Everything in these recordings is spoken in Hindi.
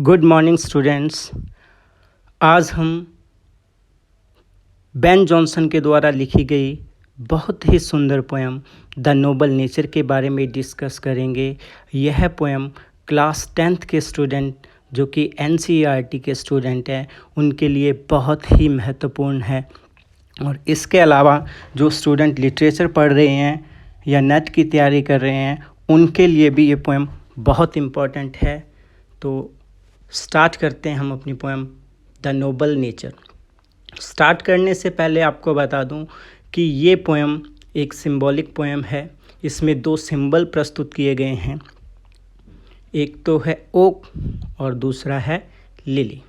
Good morning students. आज हम बेन जॉनसन के द्वारा लिखी गई बहुत ही सुंदर पोएम द नोबल नेचर के बारे में डिस्कस करेंगे। यह पोएम क्लास 10th के स्टूडेंट जो कि NCERT के स्टूडेंट हैं उनके लिए बहुत ही महत्वपूर्ण है। और इसके अलावा जो स्टूडेंट लिटरेचर पढ़ रहे हैं या नेट की तैयारी कर रहे हैं उनके लिए भी ये पोएम बहुत इम्पोर्टेंट है। तो स्टार्ट करते हैं हम अपनी poem the Nobel nature. Start करने से पहले आपको बता दूं कि ये पोएम एक सिंबॉलिक पोएम है। इसमें दो सिंबल प्रस्तुत किए गए हैं, एक तो है ओक और दूसरा है लिली।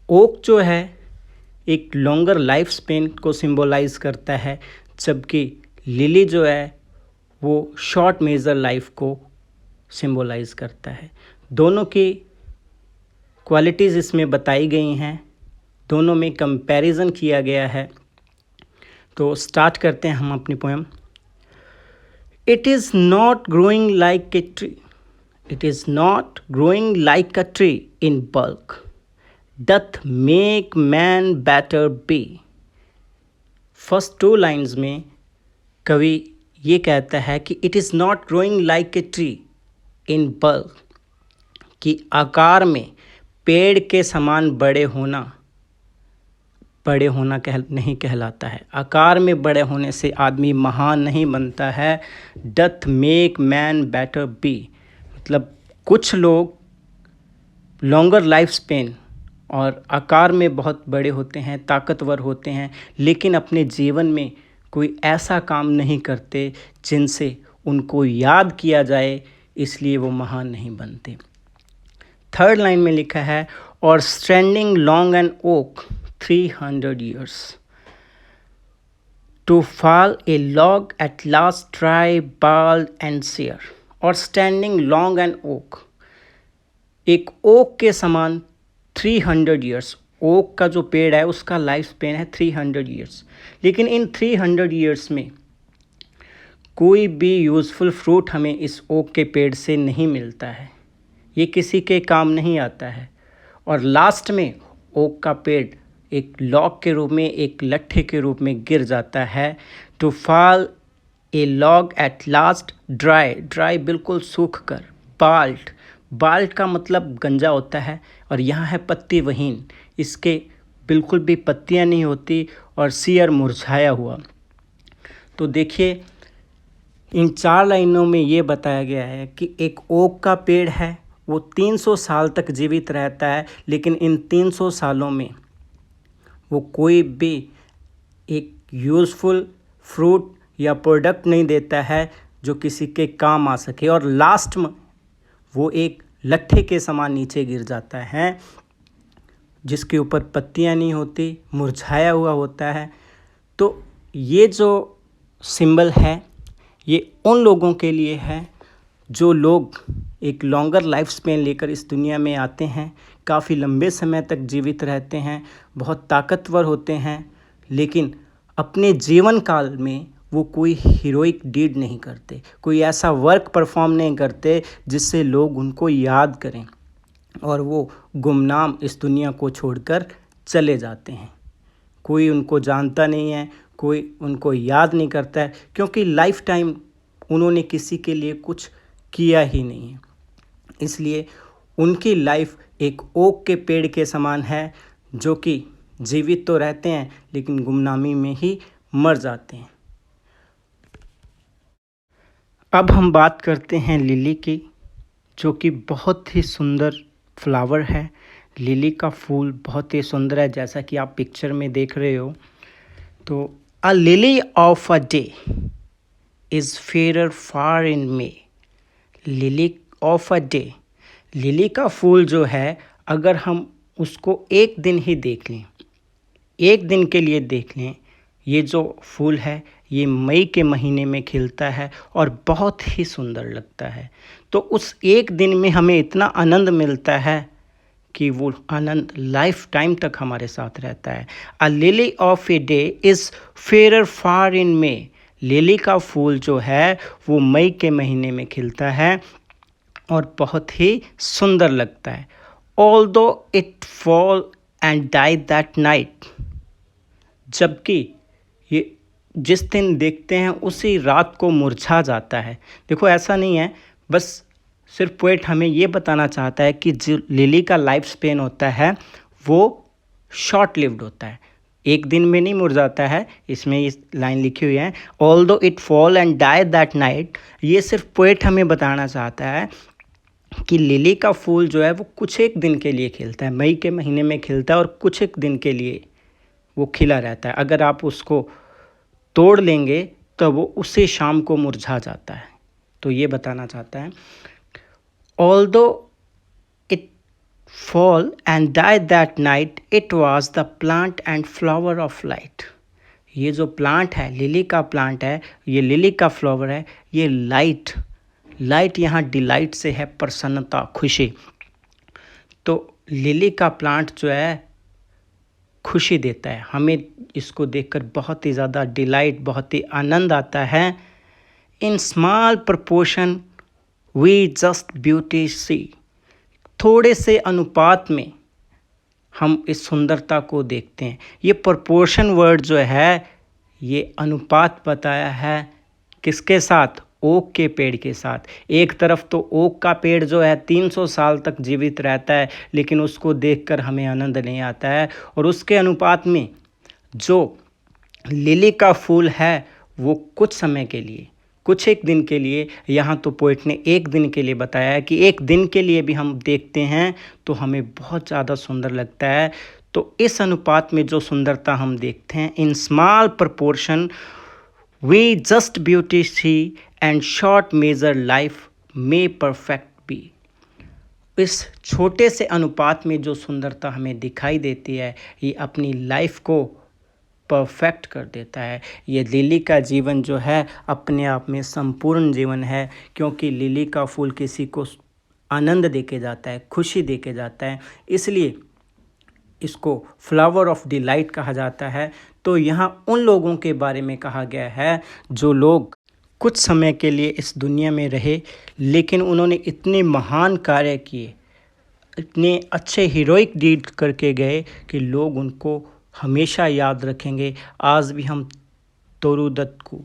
ओक जो है एक लॉन्गर लाइफ स्पेन को सिंबलाइज करता है, जबकि लिली जो है वो शॉर्ट मेजर लाइफ को सिंबलाइज करता है। दोनों की क्वालिटीज़ इसमें बताई गई हैं, दोनों में कंपैरिजन किया गया है। तो स्टार्ट करते हैं हम अपनी poem. It is not growing like a tree, it is not growing like a tree in bulk, doth make man better be. First 2 lines में कवि ये कहता है कि it is not growing like a tree in bulk, कि आकार में पेड़ के समान बड़े होना नहीं कहलाता है। आकार में बड़े होने से आदमी महान नहीं बनता है। Doth make man better be, मतलब कुछ लोग लॉन्गर लाइफ स्पेन और आकार में बहुत बड़े होते हैं, ताकतवर होते हैं, लेकिन अपने जीवन में कोई ऐसा काम नहीं करते जिनसे उनको याद किया जाए, इसलिए वो महान नहीं बनते। 3rd लाइन में लिखा है और standing long an oak 300 years to fall a log at last dry, bald and sere। और स्टैंडिंग लॉन्ग एन ओक, एक ओक के समान 300 years। ओक का जो पेड़ है उसका लाइफ स्पेन है 300 years, लेकिन इन 300 years में कोई भी यूज़फुल फ्रूट हमें इस ओक के पेड़ से नहीं मिलता है, ये किसी के काम नहीं आता है। और लास्ट में ओक का पेड़ एक लॉग के रूप में, एक लट्ठे के रूप में गिर जाता है। To fall a log at last dry, dry बिल्कुल सूख कर, बाल्ट, बाल्ट का मतलब गंजा होता है, और यहाँ है पत्ती वहीन, इसके बिल्कुल भी पत्तियाँ नहीं होती, और सियर मुरझाया हुआ। तो देखिए इन 4 लाइनों में ये बताया गया है कि एक ओक का पेड़ है, वो 300 साल तक जीवित रहता है, लेकिन इन 300 सालों में वो कोई भी एक यूज़फुल फ्रूट या प्रोडक्ट नहीं देता है जो किसी के काम आ सके, और लास्ट में वो एक लट्ठे के समान नीचे गिर जाता है, जिसके ऊपर पत्तियां नहीं होती, मुरझाया हुआ होता है। तो ये जो सिंबल है ये उन लोगों के लिए है जो लोग एक लॉन्गर लाइफ स्पेन लेकर इस दुनिया में आते हैं, काफ़ी लंबे समय तक जीवित रहते हैं, बहुत ताकतवर होते हैं, लेकिन अपने जीवन काल में वो कोई हीरोइक डीड नहीं करते, कोई ऐसा वर्क परफॉर्म नहीं करते जिससे लोग उनको याद करें, और वो गुमनाम इस दुनिया को छोड़कर चले जाते हैं। कोई उनको जानता नहीं है, कोई उनको याद नहीं करता है, क्योंकि लाइफ टाइम उन्होंने किसी के लिए कुछ किया ही नहीं है। इसलिए उनकी लाइफ एक ओक के पेड़ के समान है, जो कि जीवित तो रहते हैं लेकिन गुमनामी में ही मर जाते हैं। अब हम बात करते हैं लिली की, जो कि बहुत ही सुंदर फ्लावर है। लिली का फूल बहुत ही सुंदर है, जैसा कि आप पिक्चर में देख रहे हो। तो a lily of a day is fair far in May, lily of a day, lily का फूल जो है अगर हम उसको एक दिन ही देख लें, एक दिन के लिए देख लें, ये जो फूल है ये मई के महीने में खिलता है और बहुत ही सुंदर लगता है। तो उस एक दिन में हमें इतना आनंद मिलता है कि वो आनंद लाइफ टाइम तक हमारे साथ रहता है। A lily of a day is fair far in May, lily का फूल जो है वो मई के महीने में खिलता है और बहुत ही सुंदर लगता है। Although it fall and die that night, जबकि ये जिस दिन देखते हैं उसी रात को मुरझा जाता है। देखो ऐसा नहीं है, बस सिर्फ पोएट हमें ये बताना चाहता है कि जो लिली का लाइफ स्पेन होता है वो शॉर्ट लिव्ड होता है, एक दिन में नहीं मुरझाता है। इसमें इस लाइन लिखी हुई है, although it fall and die that night. ये सिर्फ पोएट हमें बताना चाहता है कि लिली का फूल जो है वो कुछ एक दिन के लिए खिलता है, मई के महीने में खिलता है और कुछ एक दिन के लिए वो खिला रहता है। अगर आप उसको तोड़ लेंगे तो वो उसी शाम को मुरझा जाता है। तो ये बताना चाहता है, although it fall and die that night it was the plant and flower of light. ये जो प्लांट है, लिली का प्लांट है, ये लिली का फ्लावर है, ये लाइट यहाँ डिलाइट से है, प्रसन्नता, खुशी। तो लिली का प्लांट जो है खुशी देता है हमें, इसको देखकर बहुत ही ज़्यादा डिलाइट, बहुत ही आनंद आता है। In small proportion we just beauty see, थोड़े से अनुपात में हम इस सुंदरता को देखते हैं। ये प्रपोर्शन वर्ड जो है ये अनुपात बताया है किसके साथ, ओक के पेड़ के साथ। एक तरफ तो ओक का पेड़ जो है 300 साल तक जीवित रहता है, लेकिन उसको देखकर हमें आनंद नहीं आता है, और उसके अनुपात में जो लिली का फूल है वो कुछ समय के लिए, कुछ एक दिन के लिए, यहाँ तो पोइट ने एक दिन के लिए बताया है कि एक दिन के लिए भी हम देखते हैं तो हमें बहुत ज़्यादा सुंदर लगता है। तो इस अनुपात में जो सुंदरता हम देखते हैं, in small proportion we just beauty see and short measure life may perfect be. इस छोटे से अनुपात में जो सुंदरता हमें दिखाई देती है ये अपनी लाइफ को परफेक्ट कर देता है। ये लिली का जीवन जो है अपने आप में संपूर्ण जीवन है, क्योंकि लिली का फूल किसी को आनंद देके जाता है, खुशी देके जाता है, इसलिए इसको फ्लावर ऑफ डिलाइट कहा जाता है। तो यहाँ उन लोगों के बारे में कहा गया है जो लोग कुछ समय के लिए इस दुनिया में रहे, लेकिन उन्होंने इतने महान कार्य किए, इतने अच्छे हीरोइक डीड करके गए कि लोग उनको हमेशा याद रखेंगे। आज भी हम तोरू दत्त को,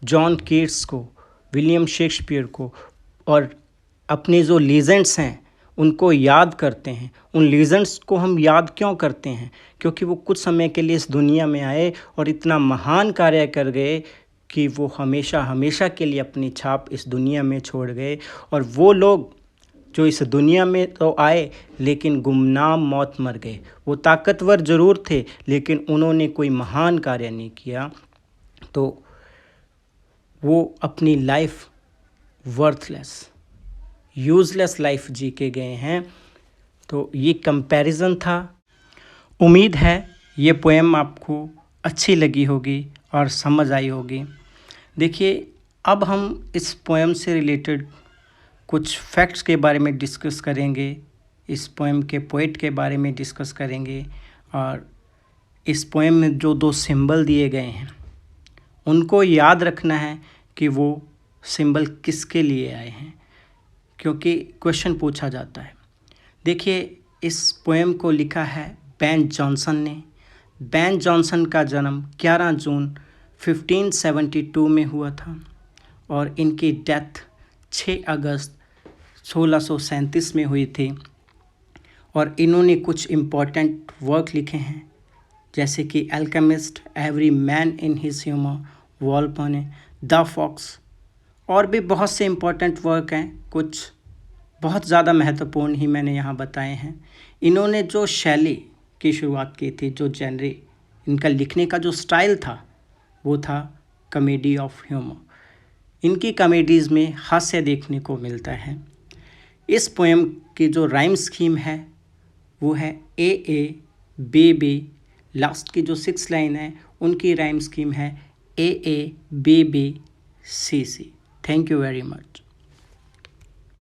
जॉन कीट्स को, विलियम शेक्सपियर को और अपने जो लीजेंड्स हैं उनको याद करते हैं। उन लीजेंड्स को हम याद क्यों करते हैं? क्योंकि वो कुछ समय के लिए इस दुनिया में आए और इतना महान कार्य कर गए कि वो हमेशा हमेशा के लिए अपनी छाप इस दुनिया में छोड़ गए। और वो लोग जो इस दुनिया में तो आए लेकिन गुमनाम मौत मर गए। वो ताकतवर ज़रूर थे लेकिन उन्होंने कोई महान कार्य नहीं किया, तो वो अपनी लाइफ वर्थलेस, यूज़लेस लाइफ जी के गए हैं। तो ये कंपैरिजन था। उम्मीद है ये पोएम आपको अच्छी लगी होगी और समझ आई होगी। देखिए, अब हम इस पोएम से रिलेटेड कुछ फैक्ट्स के बारे में डिस्कस करेंगे, इस पोएम के पोएट के बारे में डिस्कस करेंगे, और इस पोएम में जो दो सिंबल दिए गए हैं उनको याद रखना है कि वो सिंबल किसके लिए आए हैं, क्योंकि क्वेश्चन पूछा जाता है। देखिए, इस पोएम को लिखा है बेन जॉनसन ने। बेन जॉनसन का जन्म 11 जून 1572 में हुआ था और इनकी डेथ 6 अगस्त 1637 में हुई थी। और इन्होंने कुछ इम्पोर्टेंट वर्क लिखे हैं, जैसे कि Alchemist, Every Man in His Humour, Volpone, the Fox, और भी बहुत से इम्पोर्टेंट वर्क हैं। कुछ बहुत ज़्यादा महत्वपूर्ण ही मैंने यहाँ बताए हैं। इन्होंने जो शैली की शुरुआत की थी, जो जेनरी, इनका लिखने का जो स्टाइल था वो था कॉमेडी ऑफ ह्यूमर। इनकी कॉमेडीज़ में हास्य देखने को मिलता है। इस पोएम की जो राइम स्कीम है वो है A A B B. Last की जो 6 लाइन है उनकी राइम स्कीम है A A B B C C. Thank you very much.